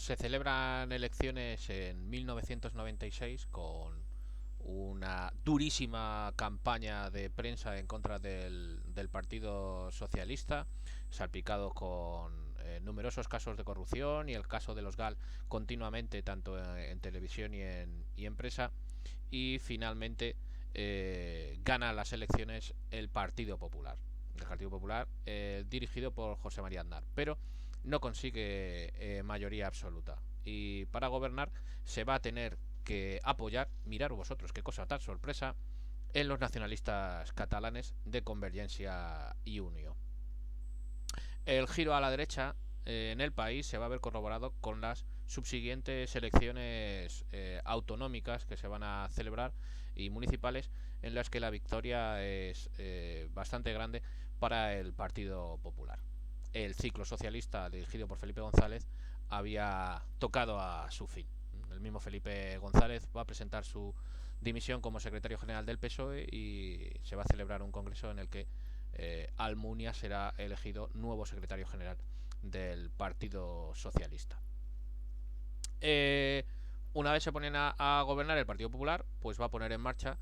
Se celebran elecciones en 1996 con una durísima campaña de prensa en contra del Partido Socialista, salpicado con numerosos casos de corrupción y el caso de los GAL continuamente, tanto en televisión y en prensa. Y finalmente gana las elecciones el Partido Popular. El Partido Popular, dirigido por José María Aznar, pero no consigue mayoría absoluta. Y para gobernar se va a tener que apoyar, mirar vosotros qué cosa tan sorpresa, en los nacionalistas catalanes de Convergencia y Unió. El giro a la derecha en el país se va a ver corroborado con las subsiguientes elecciones autonómicas que se van a celebrar y municipales, en las que la victoria es bastante grande para el Partido Popular. El ciclo socialista dirigido por Felipe González había tocado a su fin. El mismo Felipe González va a presentar su dimisión como secretario general del PSOE y se va a celebrar un congreso en el que Almunia será elegido nuevo secretario general del Partido Socialista. Una vez se ponen a gobernar el Partido Popular, pues va a poner en marcha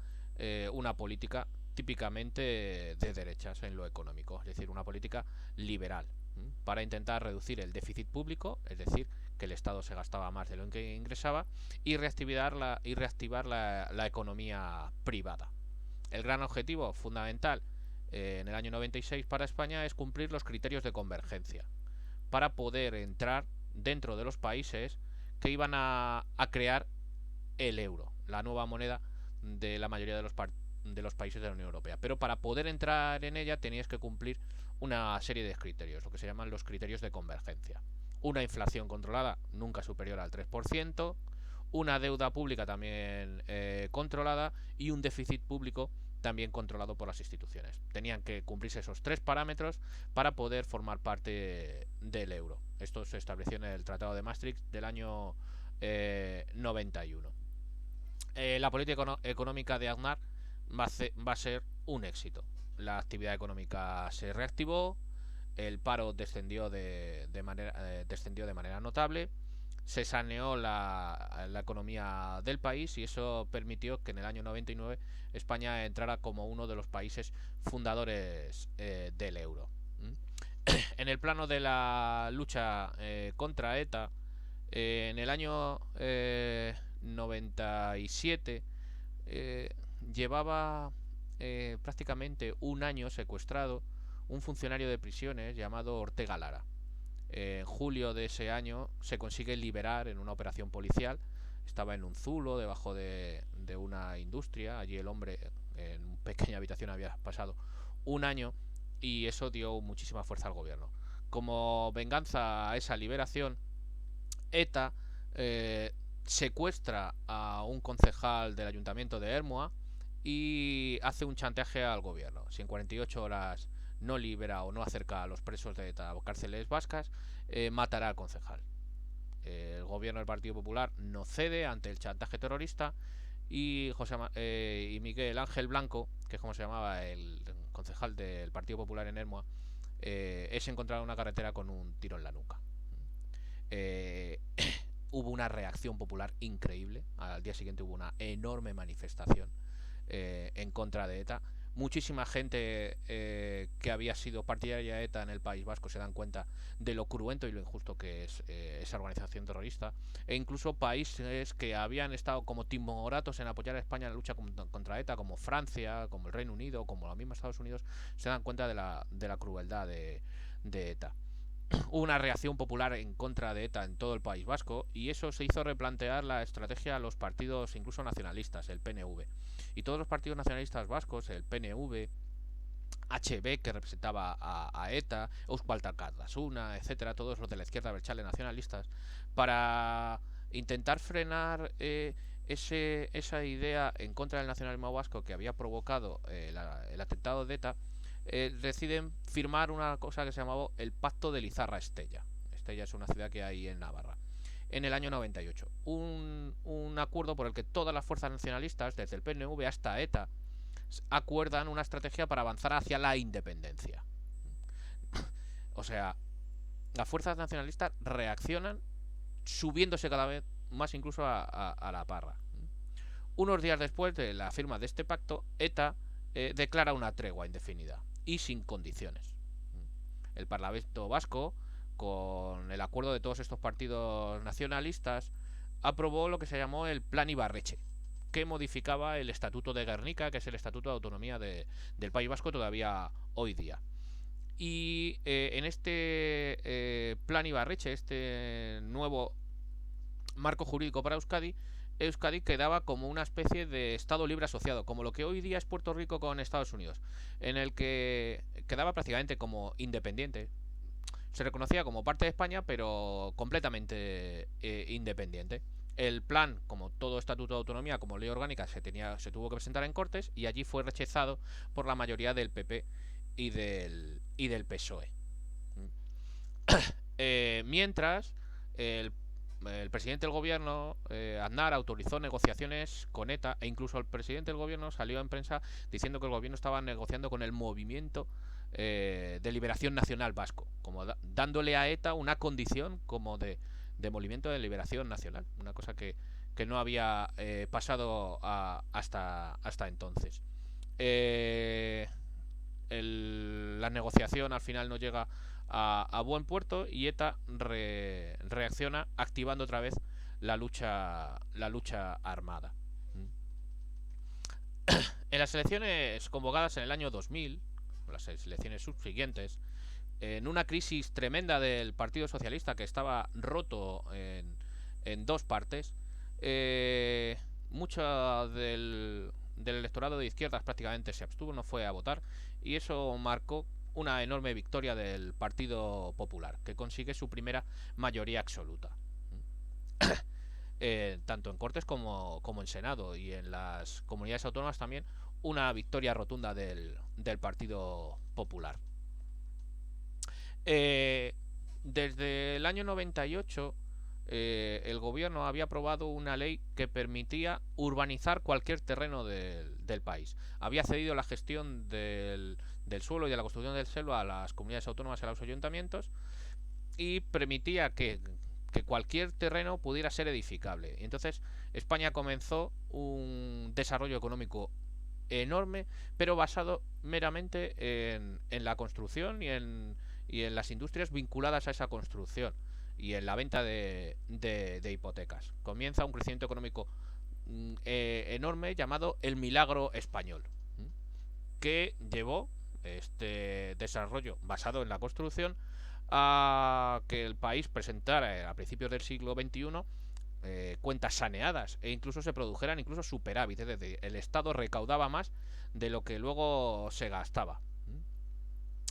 una política típicamente de derechas en lo económico, es decir, una política liberal, para intentar reducir el déficit público, es decir, que el Estado se gastaba más de lo que ingresaba, y reactivar la economía privada. El gran objetivo fundamental en el año 96 para España es cumplir los criterios de convergencia para poder entrar dentro de los países que iban a crear el euro, la nueva moneda de la mayoría de los países de la Unión Europea. Pero para poder entrar en ella tenías que cumplir una serie de criterios, lo que se llaman los criterios de convergencia. Una inflación controlada nunca superior al 3%, una deuda pública también controlada y un déficit público también controlado por las instituciones. Tenían que cumplirse esos tres parámetros para poder formar parte del euro. Esto se estableció en el Tratado de Maastricht del año 91. La política económica de Aznar va a ser un éxito. La actividad económica se reactivó, el paro descendió de manera notable, se saneó la economía del país y eso permitió que en el año 99 España entrara como uno de los países fundadores del euro. En el plano de la lucha contra ETA, en el año 97 eh, llevaba prácticamente un año secuestrado un funcionario de prisiones llamado Ortega Lara. En julio de ese año se consigue liberar en una operación policial. Estaba en un zulo, debajo de una industria. Allí el hombre, en una pequeña habitación, había pasado un año y eso dio muchísima fuerza al gobierno. Como venganza a esa liberación, ETA secuestra a un concejal del ayuntamiento de Hermoa y hace un chantaje al gobierno. Si en 48 horas no libera o no acerca a los presos de ETA a cárceles vascas, matará al concejal. El gobierno del Partido Popular no cede ante el chantaje terrorista y Miguel Ángel Blanco, que es como se llamaba el concejal del Partido Popular en Hermoa, es encontrado en una carretera con un tiro en la nuca. Eh, Hubo una reacción popular increíble. Al día siguiente hubo una enorme manifestación en contra de ETA. Muchísima gente que había sido partidaria de ETA en el País Vasco se dan cuenta de lo cruento y lo injusto que es esa organización terrorista. E incluso países que habían estado como timoratos en apoyar a España en la lucha contra ETA, como Francia, como el Reino Unido, como la misma Estados Unidos, se dan cuenta de la crueldad de ETA. Una reacción popular en contra de ETA en todo el País Vasco y eso se hizo replantear la estrategia a los partidos incluso nacionalistas, el PNV. Y todos los partidos nacionalistas vascos, el PNV, HB, que representaba a ETA, Euskal Alkartasuna, etcétera, todos los de la izquierda abertzale nacionalistas, para intentar frenar esa idea en contra del nacionalismo vasco que había provocado el atentado de ETA, deciden firmar una cosa que se llamaba el Pacto de Lizarra Estella. Estella es una ciudad que hay en Navarra. En el año 98. Un acuerdo por el que todas las fuerzas nacionalistas, desde el PNV hasta ETA, acuerdan una estrategia para avanzar hacia la independencia. O sea, las fuerzas nacionalistas reaccionan subiéndose cada vez más incluso a la parra. Unos días después de la firma de este pacto, ETA declara una tregua indefinida y sin condiciones. El Parlamento vasco, con el acuerdo de todos estos partidos nacionalistas, aprobó lo que se llamó el Plan Ibarretxe, que modificaba el Estatuto de Guernica, que es el Estatuto de Autonomía del País Vasco todavía hoy día. Y en este Plan Ibarretxe, este nuevo marco jurídico para Euskadi, Euskadi quedaba como una especie de Estado libre asociado, como lo que hoy día es Puerto Rico con Estados Unidos, en el que quedaba prácticamente como independiente. Se reconocía como parte de España, pero completamente independiente. El plan, como todo estatuto de autonomía, como ley orgánica, se tuvo que presentar en Cortes y allí fue rechazado por la mayoría del PP y del PSOE. Mientras, el presidente del gobierno, Aznar, autorizó negociaciones con ETA e incluso el presidente del gobierno salió en prensa diciendo que el gobierno estaba negociando con el movimiento de liberación nacional vasco, como dándole a ETA una condición como de movimiento de liberación nacional, una cosa que no había pasado hasta entonces. La negociación al final no llega a buen puerto y ETA reacciona activando otra vez la lucha armada. En las elecciones convocadas en el año 2000, las elecciones subsiguientes, en una crisis tremenda del Partido Socialista que estaba roto en dos partes, mucho del electorado de izquierdas prácticamente se abstuvo, no fue a votar, y eso marcó una enorme victoria del Partido Popular, que consigue su primera mayoría absoluta. Tanto en Cortes como en Senado y en las comunidades autónomas también una victoria rotunda del Partido Popular. Desde el año 98 el gobierno había aprobado una ley que permitía urbanizar cualquier terreno del país. Había cedido la gestión del suelo y de la construcción del suelo a las comunidades autónomas y a los ayuntamientos y permitía que cualquier terreno pudiera ser edificable. Y entonces España comenzó un desarrollo económico enorme, pero basado meramente en la construcción y en las industrias vinculadas a esa construcción y en la venta de hipotecas. Comienza un crecimiento económico enorme llamado el milagro español, que llevó este desarrollo basado en la construcción a que el país presentara a principios del siglo XXI cuentas saneadas e incluso se produjeran incluso superávit, es decir, el Estado recaudaba más de lo que luego se gastaba.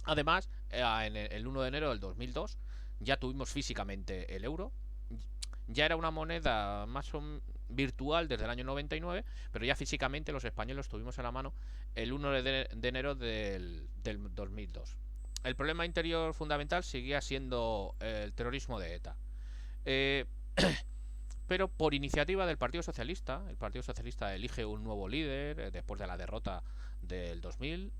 Además, en el 1 de enero del 2002 ya tuvimos físicamente el euro. Ya era una moneda más o menos virtual desde el año 99, pero ya físicamente los españoles tuvimos a la mano el 1 de enero del 2002. El problema interior fundamental seguía siendo el terrorismo de ETA. Pero por iniciativa del Partido Socialista, el Partido Socialista elige un nuevo líder después de la derrota del 2000,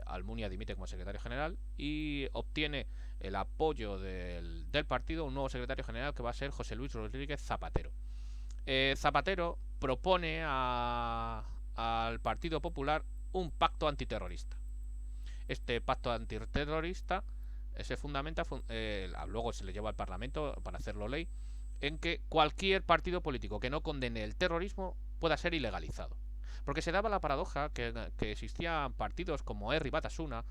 Almunia dimite como secretario general y obtiene el apoyo del partido un nuevo secretario general que va a ser José Luis Rodríguez Zapatero. Zapatero propone al Partido Popular un pacto antiterrorista. Este pacto antiterrorista se fundamenta, luego se le lleva al Parlamento para hacerlo ley, en que cualquier partido político que no condene el terrorismo pueda ser ilegalizado. Porque se daba la paradoja que existían partidos como Herri Batasuna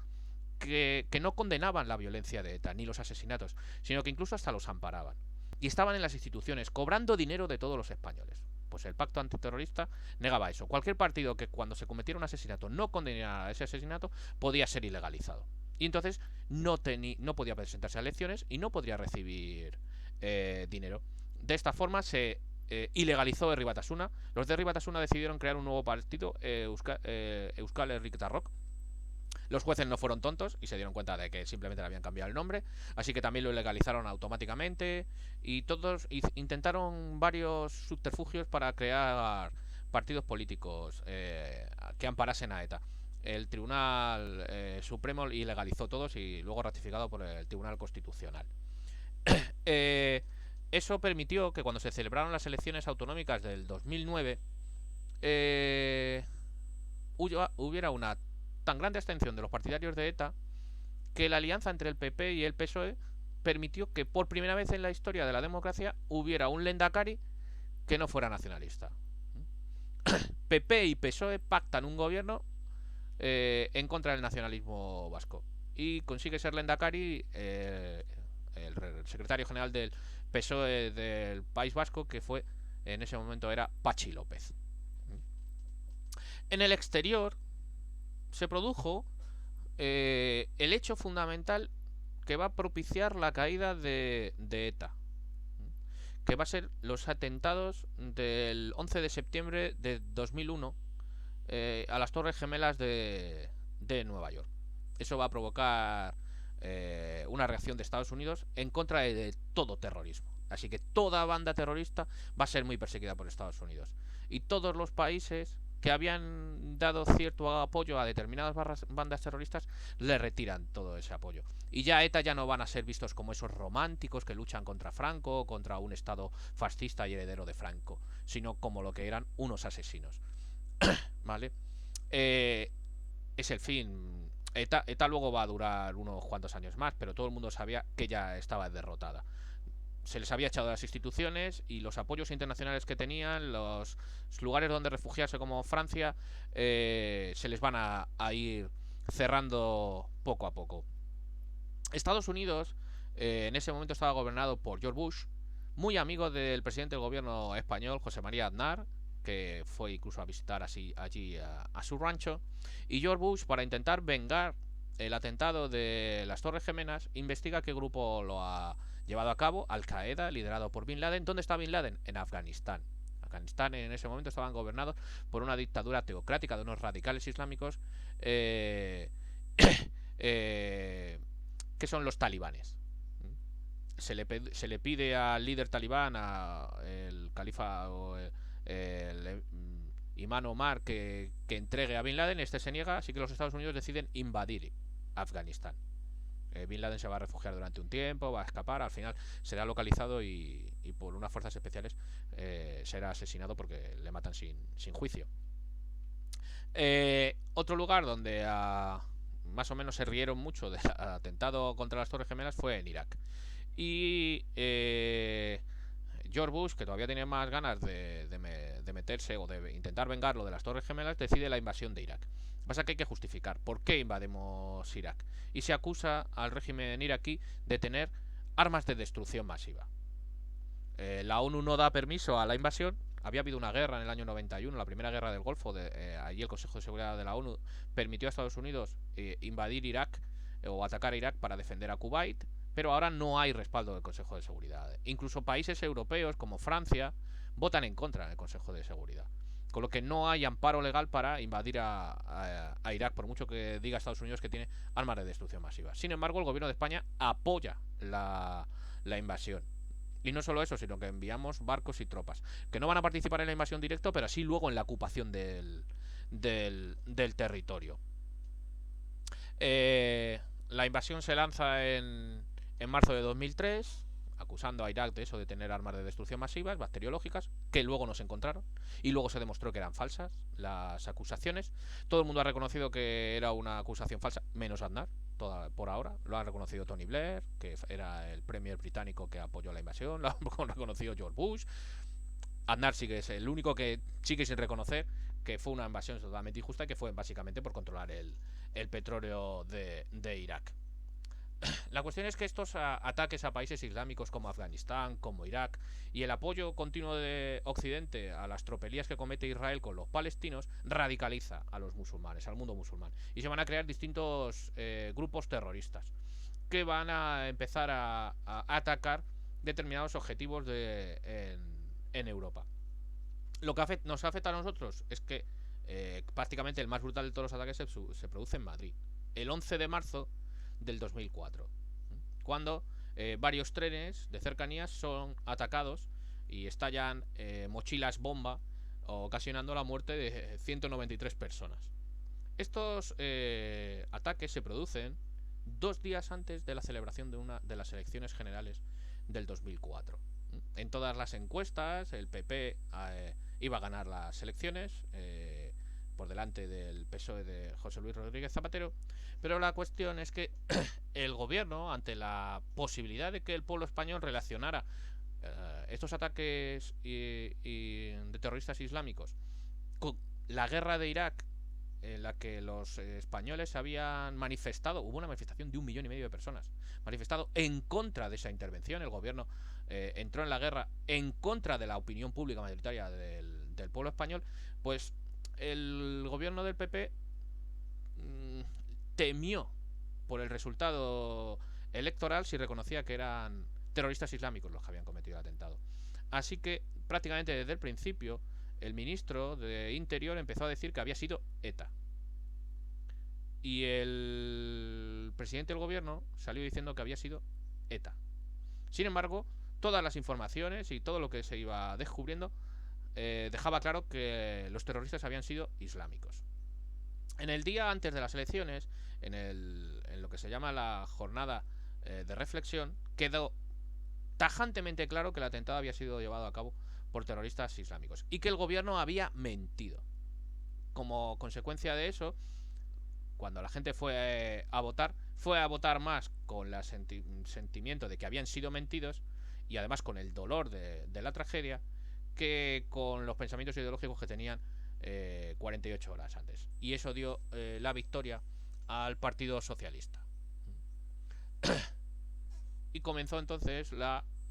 que no condenaban la violencia de ETA ni los asesinatos, sino que incluso hasta los amparaban. Y estaban en las instituciones cobrando dinero de todos los españoles. Pues el pacto antiterrorista negaba eso. Cualquier partido que cuando se cometiera un asesinato no condenara ese asesinato podía ser ilegalizado. Y entonces no podía presentarse a elecciones y no podría recibir dinero. De esta forma se ilegalizó Herri Batasuna. Los de Herri Batasuna decidieron crear un nuevo partido, Euskal Herritarrok. Los jueces no fueron tontos y se dieron cuenta de que simplemente le habían cambiado el nombre, así que también lo legalizaron automáticamente y todos intentaron varios subterfugios para crear partidos políticos que amparasen a ETA. El Tribunal Supremo ilegalizó todos y luego ratificado por el Tribunal Constitucional. Eso permitió que cuando se celebraron las elecciones autonómicas del 2009 hubiera una tan grande abstención de los partidarios de ETA que la alianza entre el PP y el PSOE permitió que por primera vez en la historia de la democracia hubiera un Lehendakari que no fuera nacionalista. PP y PSOE pactan un gobierno en contra del nacionalismo vasco y consigue ser Lehendakari el secretario general del PSOE del País Vasco, que fue en ese momento era Pachi López. En el exterior se produjo el hecho fundamental que va a propiciar la caída de ETA, que va a ser los atentados del 11 de septiembre de 2001 a las Torres Gemelas de Nueva York. Eso va a provocar una reacción de Estados Unidos en contra de todo terrorismo. Así que toda banda terrorista va a ser muy perseguida por Estados Unidos. Y todos los países que habían dado cierto apoyo a determinadas bandas terroristas le retiran todo ese apoyo. Y ya ETA ya no van a ser vistos como esos románticos que luchan contra Franco, contra un Estado fascista y heredero de Franco, sino como lo que eran unos asesinos. ¿Vale? Es el fin. ETA luego va a durar unos cuantos años más, pero todo el mundo sabía que ya estaba derrotada. Se les había echado de las instituciones y los apoyos internacionales que tenían, los lugares donde refugiarse como Francia, se les van a ir cerrando poco a poco. Estados Unidos en ese momento estaba gobernado por George Bush, muy amigo del presidente del gobierno español, José María Aznar, que fue incluso a visitar allí a su rancho. Y George Bush, para intentar vengar el atentado de las Torres Gemelas, investiga qué grupo lo ha llevado a cabo. Al-Qaeda, liderado por Bin Laden. ¿Dónde está Bin Laden? En Afganistán. Afganistán en ese momento estaban gobernados por una dictadura teocrática de unos radicales islámicos que son los talibanes. Se le pide al líder talibán, el califa o el Imán Omar, que entregue a Bin Laden. Este se niega, así que los Estados Unidos deciden invadir Afganistán. Bin Laden se va a refugiar durante un tiempo, va a escapar, al final será localizado y por unas fuerzas especiales será asesinado porque le matan sin juicio. Otro lugar donde más o menos se rieron mucho del atentado contra las Torres Gemelas fue en Irak. Y George Bush, que todavía tiene más ganas de meterse o de intentar vengarlo de las Torres Gemelas, decide la invasión de Irak. Pasa que hay que justificar por qué invadimos Irak. Y se acusa al régimen iraquí de tener armas de destrucción masiva. La ONU no da permiso a la invasión. Había habido una guerra en el año 91, la primera guerra del Golfo. Allí el Consejo de Seguridad de la ONU permitió a Estados Unidos invadir Irak o atacar a Irak para defender a Kuwait. Pero ahora no hay respaldo del Consejo de Seguridad. Incluso países europeos como Francia votan en contra del Consejo de Seguridad. Con lo que no hay amparo legal para invadir a Irak, por mucho que diga Estados Unidos que tiene armas de destrucción masiva. Sin embargo, el gobierno de España apoya la invasión. Y no solo eso, sino que enviamos barcos y tropas, que no van a participar en la invasión directa, pero sí luego en la ocupación del territorio. La invasión se lanza en marzo de 2003, acusando a Irak de eso, de tener armas de destrucción masivas, bacteriológicas, que luego no se encontraron. Y luego se demostró que eran falsas las acusaciones. Todo el mundo ha reconocido que era una acusación falsa, menos Aznar, por ahora. Lo ha reconocido Tony Blair, que era el premier británico que apoyó la invasión. Lo ha reconocido George Bush. Aznar sigue es el único que sigue sin reconocer que fue una invasión totalmente injusta y que fue básicamente por controlar el petróleo de Irak. La cuestión es que estos ataques a países islámicos como Afganistán, como Irak, y el apoyo continuo de Occidente a las tropelías que comete Israel con los palestinos radicaliza a los musulmanes, al mundo musulmán. Y se van a crear distintos grupos terroristas que van a empezar a atacar determinados objetivos en Europa. Lo que nos afecta a nosotros es que prácticamente el más brutal de todos los ataques se produce en Madrid. El 11 de marzo del 2004, cuando varios trenes de cercanías son atacados y estallan mochilas bomba, ocasionando la muerte de 193 personas. Estos ataques se producen 2 días antes de la celebración de las elecciones generales del 2004. En todas las encuestas el PP iba a ganar las elecciones, por delante del PSOE de José Luis Rodríguez Zapatero, pero la cuestión es que el gobierno, ante la posibilidad de que el pueblo español relacionara estos ataques de terroristas islámicos con la guerra de Irak, en la que los españoles habían manifestado, hubo una manifestación de 1,5 millones de personas, manifestado en contra de esa intervención. El gobierno entró en la guerra en contra de la opinión pública mayoritaria del pueblo español. Pues el gobierno del PP temió por el resultado electoral si reconocía que eran terroristas islámicos los que habían cometido el atentado. Así que prácticamente desde el principio el ministro de Interior empezó a decir que había sido ETA. Y el presidente del gobierno salió diciendo que había sido ETA. Sin embargo, todas las informaciones y todo lo que se iba descubriendo dejaba claro que los terroristas habían sido islámicos. En el día antes de las elecciones, en lo que se llama la jornada de reflexión, quedó tajantemente claro que el atentado había sido llevado a cabo por terroristas islámicos y que el gobierno había mentido. Como consecuencia de eso, cuando la gente fue a votar más con el sentimiento de que habían sido mentidos y además con el dolor de la tragedia, que con los pensamientos ideológicos que tenían 48 horas antes. Y eso dio la victoria al Partido Socialista. Y comenzó entonces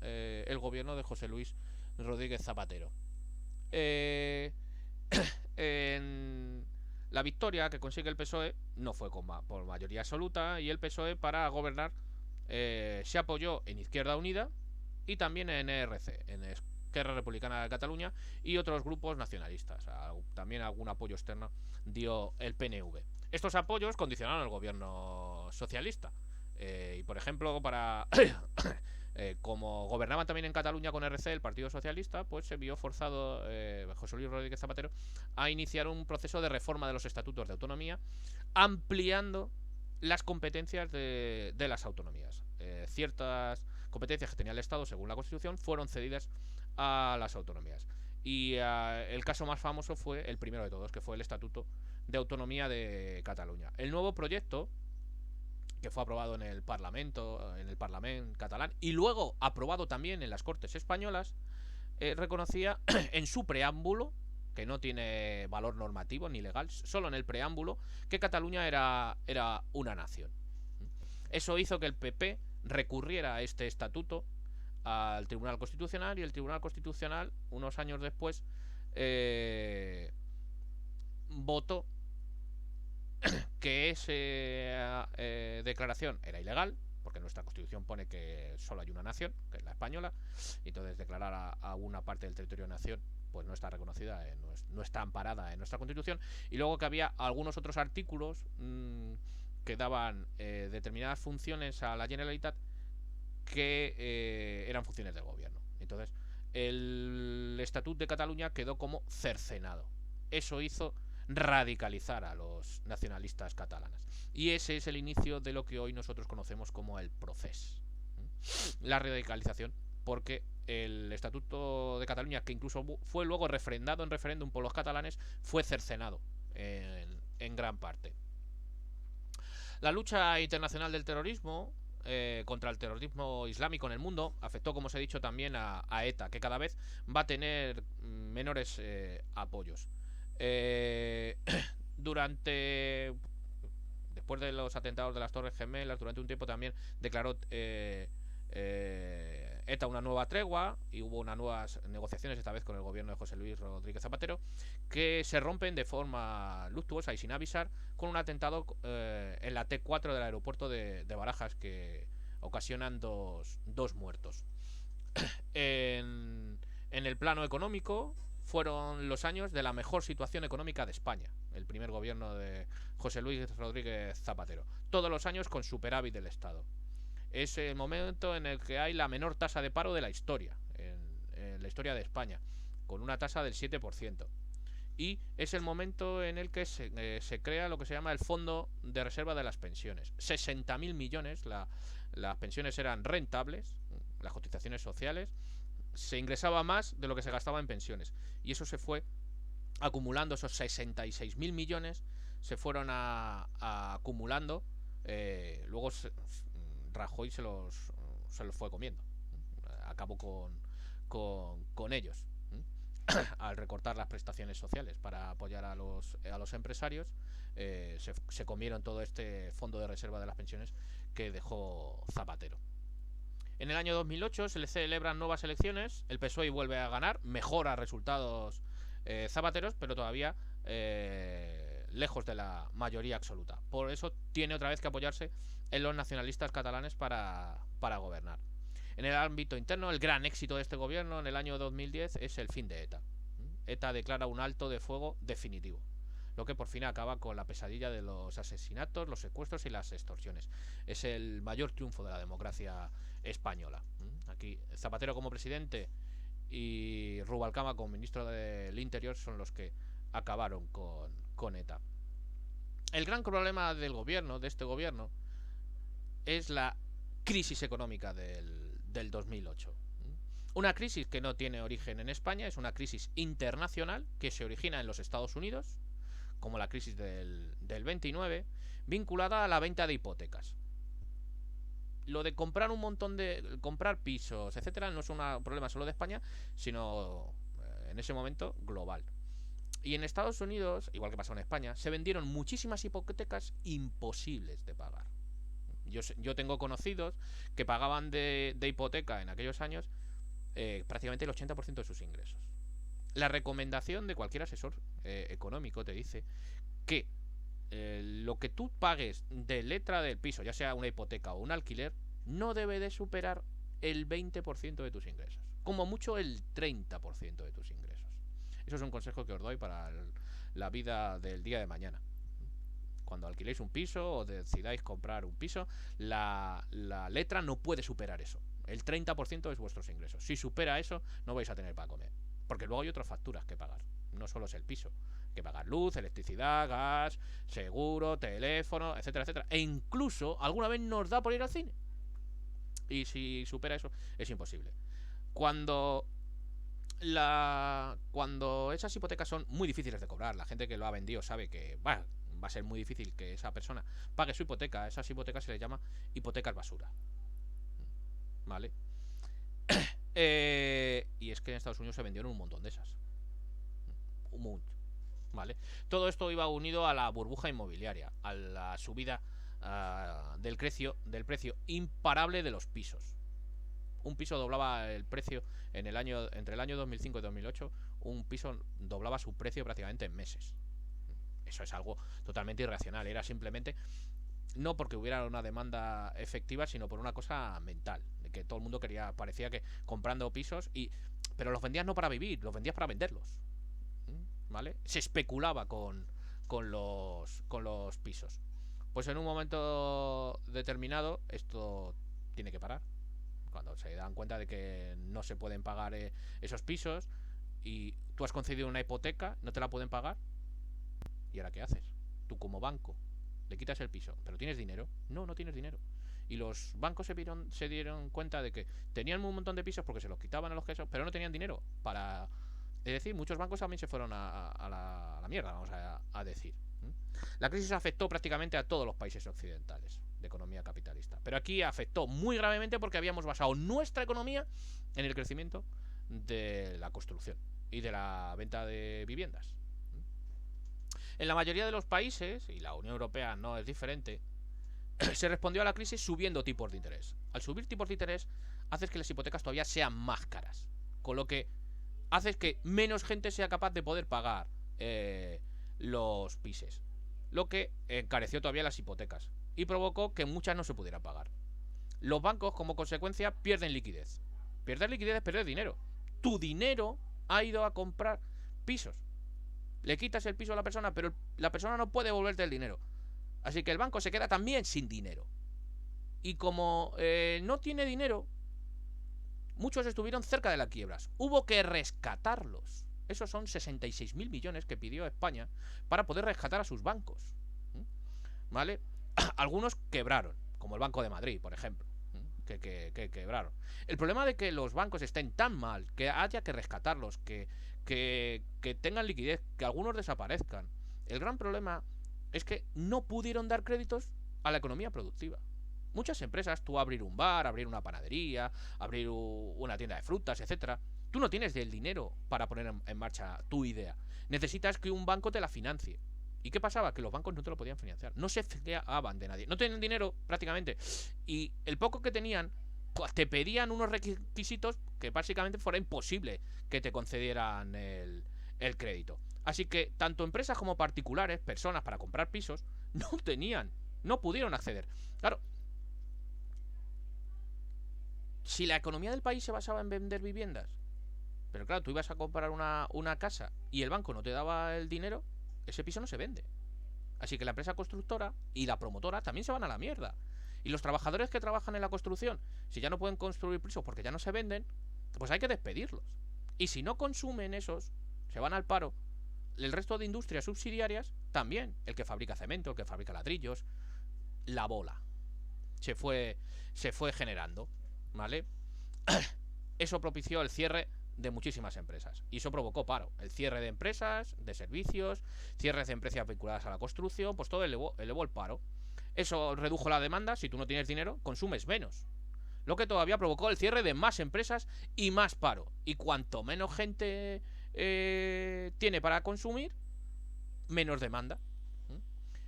el gobierno de José Luis Rodríguez Zapatero. En la victoria que consigue el PSOE no fue por mayoría absoluta, y el PSOE, para gobernar, se apoyó en Izquierda Unida y también en ERC, en Esquerra Republicana de Cataluña, y otros grupos nacionalistas. También algún apoyo externo dio el PNV. Estos apoyos condicionaron al gobierno socialista. Y por ejemplo, como gobernaban también en Cataluña con RC, el Partido Socialista, pues se vio forzado José Luis Rodríguez Zapatero a iniciar un proceso de reforma de los estatutos de autonomía, ampliando las competencias de las autonomías. Ciertas competencias que tenía el Estado según la Constitución fueron cedidas a las autonomías. Y el caso más famoso fue el primero de todos, que fue el Estatuto de Autonomía de Cataluña. El nuevo proyecto, que fue aprobado en el Parlamento catalán y luego aprobado también en las Cortes españolas, reconocía en su preámbulo, que no tiene valor normativo ni legal, solo en el preámbulo, que Cataluña era una nación. Eso hizo que el PP recurriera a este estatuto al Tribunal Constitucional, y el Tribunal Constitucional, unos años después, votó que esa declaración era ilegal, porque nuestra Constitución pone que solo hay una nación, que es la española, y entonces declarar a una parte del territorio nación pues no está reconocida, no está amparada en nuestra Constitución. Y luego que había algunos otros artículos que daban determinadas funciones a la Generalitat que eran funciones del gobierno. Entonces el Estatut de Cataluña quedó como cercenado. Eso hizo radicalizar a los nacionalistas catalanes, y ese es el inicio de lo que hoy nosotros conocemos como el procés, la radicalización, porque el Estatuto de Cataluña, que incluso fue luego refrendado en referéndum por los catalanes, fue cercenado en gran parte. La lucha internacional del terrorismo contra el terrorismo islámico en el mundo afectó, como os he dicho, también a ETA, que cada vez va a tener menores apoyos. Después de los atentados de las Torres Gemelas, durante un tiempo también declaró ETA una nueva tregua, y hubo unas nuevas negociaciones, esta vez con el gobierno de José Luis Rodríguez Zapatero, que se rompen de forma luctuosa y sin avisar con un atentado en la T4 del aeropuerto de Barajas, que ocasionan dos muertos. En el plano económico, fueron los años de la mejor situación económica de España, el primer gobierno de José Luis Rodríguez Zapatero. Todos los años con superávit del Estado. Es el momento en el que hay la menor tasa de paro de la historia, en la historia de España, con una tasa del 7%. Y es el momento en el que se crea lo que se llama el Fondo de Reserva de las Pensiones. 60.000 millones, las pensiones eran rentables, las cotizaciones sociales, se ingresaba más de lo que se gastaba en pensiones. Y eso se fue acumulando, esos 66.000 millones se fueron acumulando. Luego Rajoy se los fue comiendo. Acabó con ellos. Al recortar las prestaciones sociales para apoyar a los empresarios, se comieron todo este fondo de reserva de las pensiones que dejó Zapatero. En el año 2008 se le celebran nuevas elecciones, el PSOE vuelve a ganar, mejora resultados zapateros, pero todavía lejos de la mayoría absoluta. Por eso tiene otra vez que apoyarse en los nacionalistas catalanes para gobernar. En el ámbito interno, el gran éxito de este gobierno en el año 2010 es el fin de ETA. ETA declara un alto de fuego definitivo, lo que por fin acaba con la pesadilla de los asesinatos, los secuestros y las extorsiones. Es el mayor triunfo de la democracia española. Aquí Zapatero como presidente y Rubalcaba como ministro del Interior son los que acabaron con ETA. El gran problema del gobierno, de este gobierno, es la crisis económica del 2008. Una crisis que no tiene origen en España, es una crisis internacional que se origina en los Estados Unidos, como la crisis del 29, vinculada a la venta de hipotecas. Lo de comprar un montón de... comprar pisos, etcétera, no es un problema solo de España, sino en ese momento global. Y en Estados Unidos, igual que pasó en España, se vendieron muchísimas hipotecas imposibles de pagar. Yo tengo conocidos que pagaban de hipoteca en aquellos años prácticamente el 80% de sus ingresos. La recomendación de cualquier asesor económico te dice que lo que tú pagues de letra del piso, ya sea una hipoteca o un alquiler, no debe de superar el 20% de tus ingresos. Como mucho el 30% de tus ingresos. Eso es un consejo que os doy para la vida del día de mañana. Cuando alquiléis un piso o decidáis comprar un piso, la letra no puede superar eso. El 30% es vuestros ingresos. Si supera eso, no vais a tener para comer. Porque luego hay otras facturas que pagar. No solo es el piso. Hay que pagar luz, electricidad, gas, seguro, teléfono, etcétera, etcétera. E incluso alguna vez nos da por ir al cine. Y si supera eso, es imposible. Cuando esas hipotecas son muy difíciles de cobrar, la gente que lo ha vendido sabe que va a ser muy difícil que esa persona pague su hipoteca. Esas hipotecas se les llama hipotecas basura. ¿Vale? Y es que en Estados Unidos se vendieron un montón de esas. Mucho. ¿Vale? Todo esto iba unido a la burbuja inmobiliaria, a la subida del precio imparable de los pisos. Un piso doblaba el precio entre el año 2005 y 2008, un piso doblaba su precio prácticamente en meses. Eso es algo totalmente irracional. Era simplemente no porque hubiera una demanda efectiva, sino por una cosa mental, de que todo el mundo parecía que comprando pisos pero los vendías no para vivir, los vendías para venderlos. ¿Vale? Se especulaba con los pisos. Pues en un momento determinado esto tiene que parar. Cuando se dan cuenta de que no se pueden pagar esos pisos y tú has concedido una hipoteca, no te la pueden pagar. ¿Y ahora qué haces? Tú como banco le quitas el piso, ¿pero tienes dinero? No, no tienes dinero. Y los bancos se dieron cuenta de que tenían un montón de pisos porque se los quitaban a los que pero no tenían dinero para... Es decir, muchos bancos también se fueron a la mierda, vamos a decir. La crisis afectó prácticamente a todos los países occidentales de economía capitalista. Pero aquí afectó muy gravemente porque habíamos basado nuestra economía en el crecimiento de la construcción y de la venta de viviendas. En la mayoría de los países, y la Unión Europea no es diferente, se respondió a la crisis subiendo tipos de interés. Al subir tipos de interés, haces que las hipotecas todavía sean más caras. Con lo que haces que menos gente sea capaz de poder pagar los pisos. Lo que encareció todavía las hipotecas y provocó que muchas no se pudieran pagar. Los bancos, como consecuencia, pierden liquidez. Perder liquidez es perder dinero. Tu dinero ha ido a comprar pisos. Le quitas el piso a la persona, pero la persona no puede devolverte el dinero. Así que el banco se queda también sin dinero. Y como no tiene dinero, muchos estuvieron cerca de las quiebras. Hubo que rescatarlos. Esos son 66.000 millones que pidió España para poder rescatar a sus bancos. ¿Vale? Algunos quebraron, como el Banco de Madrid, por ejemplo. que quebraron. El problema de que los bancos estén tan mal, que haya que rescatarlos, que tengan liquidez, que algunos desaparezcan. El gran problema es que no pudieron dar créditos a la economía productiva. Muchas empresas, tú abrir un bar, abrir una panadería, abrir una tienda de frutas, etcétera, tú no tienes el dinero para poner en marcha tu idea. Necesitas que un banco te la financie. ¿Y qué pasaba? Que los bancos no te lo podían financiar. No se fiaban de nadie. No tenían dinero prácticamente. Y el poco que tenían, pues te pedían unos requisitos que básicamente fuera imposible que te concedieran el crédito. Así que tanto empresas como particulares, personas para comprar pisos, no tenían, no pudieron acceder. Claro, si la economía del país se basaba en vender viviendas, pero claro, tú ibas a comprar una casa y el banco no te daba el dinero, ese piso no se vende. Así que la empresa constructora y la promotora también se van a la mierda. Y los trabajadores que trabajan en la construcción, si ya no pueden construir pisos porque ya no se venden, pues hay que despedirlos. Y si no consumen esos, se van al paro. El resto de industrias subsidiarias también. El que fabrica cemento, el que fabrica ladrillos. La bola. Se fue, se fue generando. ¿Vale? Eso propició el cierre de muchísimas empresas. Y eso provocó paro. El cierre de empresas, de servicios, cierres de empresas vinculadas a la construcción, pues todo elevó el paro. Eso redujo la demanda. Si tú no tienes dinero, consumes menos. Lo que todavía provocó el cierre de más empresas y más paro. Y cuanto menos gente tiene para consumir, menos demanda.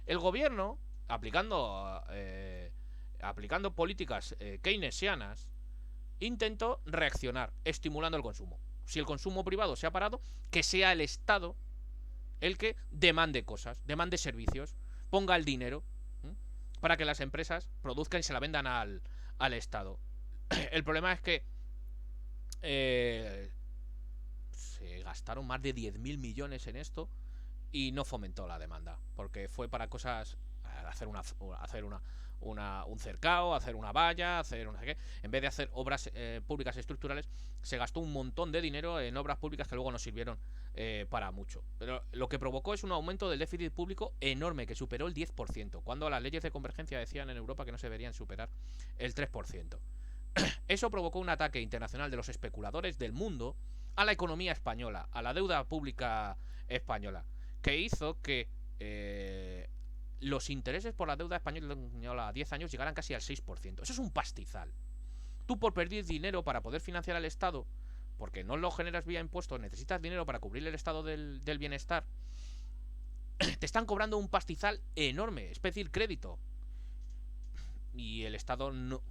El gobierno, aplicando políticas keynesianas, intentó reaccionar, estimulando el consumo. Si el consumo privado se ha parado, que sea el Estado el que demande cosas, demande servicios, ponga el dinero para que las empresas produzcan y se la vendan al Estado. El problema es que se gastaron más de 10.000 millones en esto y no fomentó la demanda, porque fue para cosas, un cercado, hacer una valla, hacer no sé qué. En vez de hacer obras públicas estructurales, se gastó un montón de dinero en obras públicas que luego no sirvieron para mucho. Pero lo que provocó es un aumento del déficit público enorme, que superó el 10%, cuando las leyes de convergencia decían en Europa que no se deberían superar el 3%. Eso provocó un ataque internacional de los especuladores del mundo a la economía española, a la deuda pública española, que hizo que los intereses por la deuda española a 10 años llegaran casi al 6%. Eso es un pastizal. Tú, por perder dinero para poder financiar al Estado, porque no lo generas vía impuestos, necesitas dinero para cubrir el estado del bienestar, te están cobrando un pastizal enorme, es pedir crédito. Y el Estado no,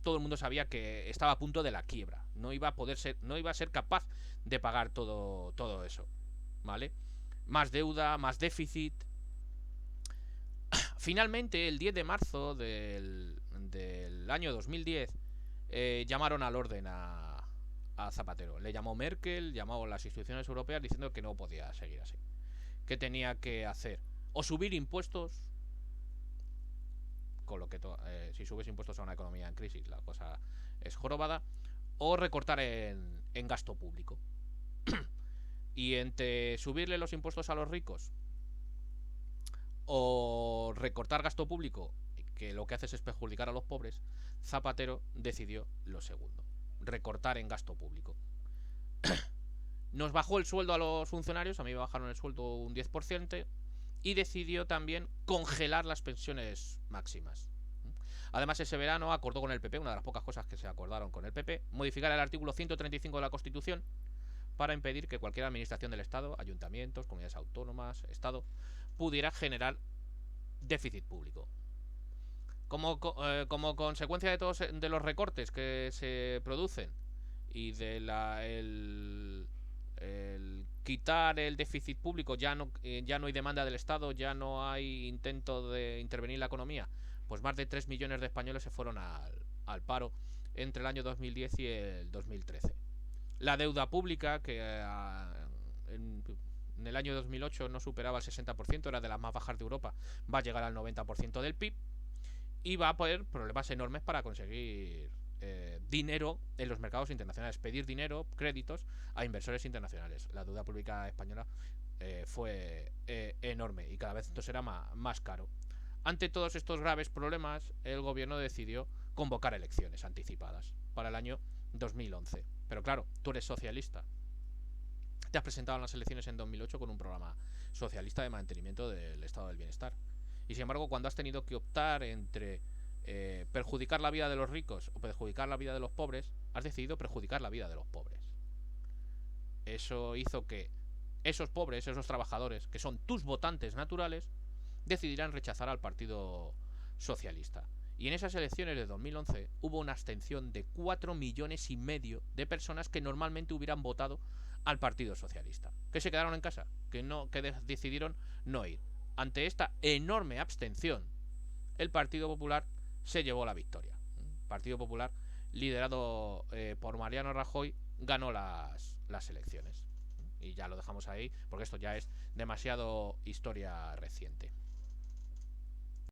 todo el mundo sabía que estaba a punto de la quiebra. No iba a ser capaz de pagar todo eso. ¿Vale? Más deuda, más déficit. Finalmente, el 10 de marzo del año 2010, llamaron al orden a Zapatero. Le llamó Merkel, llamó a las instituciones europeas diciendo que no podía seguir así. Que tenía que hacer o subir impuestos, con lo que si subes impuestos a una economía en crisis la cosa es jorobada, o recortar en gasto público. Y entre subirle los impuestos a los ricos o recortar gasto público, que lo que hace es perjudicar a los pobres, Zapatero decidió lo segundo: recortar en gasto público. Nos bajó el sueldo a los funcionarios, a mí me bajaron el sueldo un 10%, y decidió también congelar las pensiones máximas. Además, ese verano acordó con el PP, una de las pocas cosas que se acordaron con el PP, modificar el artículo 135 de la Constitución para impedir que cualquier administración del Estado, ayuntamientos, comunidades autónomas, Estado, pudiera generar déficit público. Como consecuencia de todos de los recortes que se producen y de el quitar el déficit público, ya no hay demanda del Estado, ya no hay intento de intervenir la economía, pues más de 3 millones de españoles se fueron al paro entre el año 2010 y el 2013. La deuda pública, que en el año 2008 no superaba el 60%, era de las más bajas de Europa, va a llegar al 90% del PIB, y va a poner problemas enormes para conseguir dinero en los mercados internacionales, pedir dinero, créditos a inversores internacionales. La deuda pública española fue enorme y cada vez esto será más caro. Ante todos estos graves problemas, el gobierno decidió convocar elecciones anticipadas para el año 2011. Pero claro, tú eres socialista. Te has presentado en las elecciones en 2008 con un programa socialista de mantenimiento del estado del bienestar. Y sin embargo, cuando has tenido que optar entre perjudicar la vida de los ricos o perjudicar la vida de los pobres, has decidido perjudicar la vida de los pobres. Eso hizo que esos pobres, esos trabajadores, que son tus votantes naturales, decidirán rechazar al Partido Socialista. Y en esas elecciones de 2011 hubo una abstención de 4,5 millones de personas que normalmente hubieran votado al Partido Socialista, que se quedaron en casa, que decidieron no ir. Ante esta enorme abstención, el Partido Popular se llevó la victoria. El Partido Popular, liderado por Mariano Rajoy, ganó las elecciones. Y ya lo dejamos ahí, porque esto ya es demasiado historia reciente.